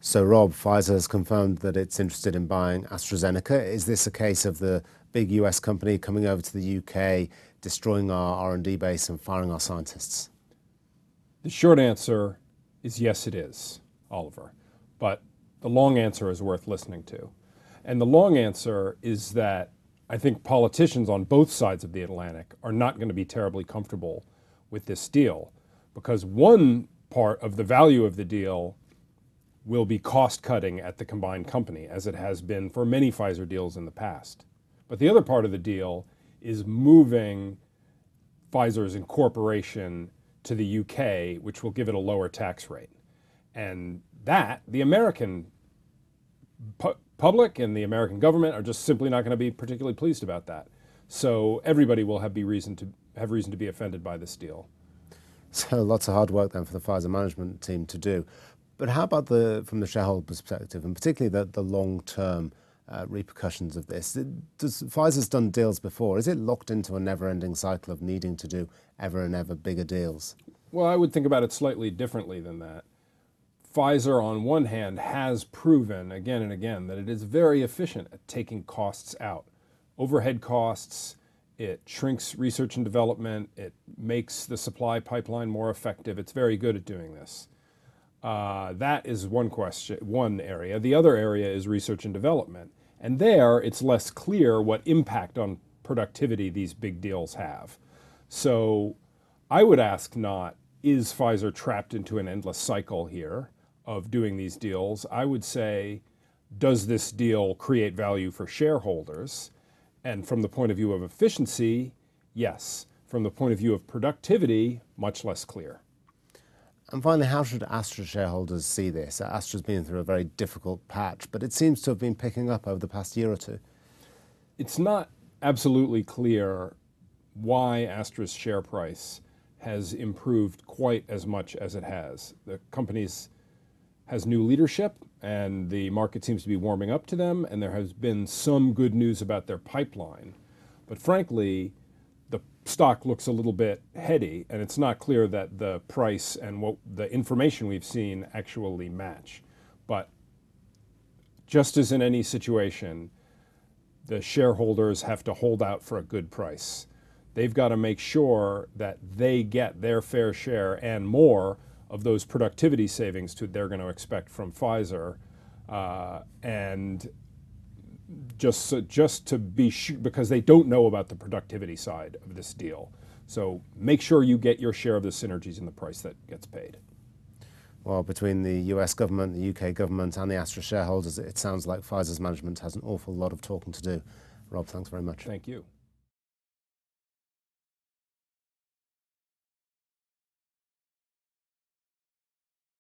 So, Rob, Pfizer has confirmed that it's interested in buying AstraZeneca. Is this a case of the big US company coming over to the UK, destroying our R&D base and firing our scientists? The short answer is yes, it is, Oliver. But the long answer is worth listening to. And the long answer is that I think politicians on both sides of the Atlantic are not going to be terribly comfortable with this deal, because one part of the value of the deal will be cost cutting at the combined company, as it has been for many Pfizer deals in the past. But the other part of the deal is moving Pfizer's incorporation to the UK, which will give it a lower tax rate. And that, the American public and the American government are just simply not going to be particularly pleased about that. So everybody will have reason to be offended by this deal. So lots of hard work then for the Pfizer management team to do. But how about from the shareholder perspective, and particularly the long-term repercussions of this? Pfizer's done deals before. Is it locked into a never-ending cycle of needing to do ever and ever bigger deals? Well, I would think about it slightly differently than that. Pfizer, on one hand, has proven again and again that it is very efficient at taking costs out. Overhead costs, it shrinks research and development, it makes the supply pipeline more effective. It's very good at doing this. That is one area. The other area is research and development. And there, it's less clear what impact on productivity these big deals have. So I would ask not, is Pfizer trapped into an endless cycle here of doing these deals? I would say, does this deal create value for shareholders? And from the point of view of efficiency, yes. From the point of view of productivity, much less clear. And finally, how should Astra shareholders see this? Astra's been through a very difficult patch, but it seems to have been picking up over the past year or two. It's not absolutely clear why Astra's share price has improved quite as much as it has. The company has new leadership, and the market seems to be warming up to them, and there has been some good news about their pipeline. But frankly, the stock looks a little bit heady, and it's not clear that the price and what the information we've seen actually match. But just as in any situation, the shareholders have to hold out for a good price. They've got to make sure that they get their fair share and more of those productivity savings they're going to expect from Pfizer, and just to be sure, because they don't know about the productivity side of this deal. So make sure you get your share of the synergies in the price that gets paid. Well, between the US government, the UK government, and the Astra shareholders, it sounds like Pfizer's management has an awful lot of talking to do. Rob, thanks very much. Thank you.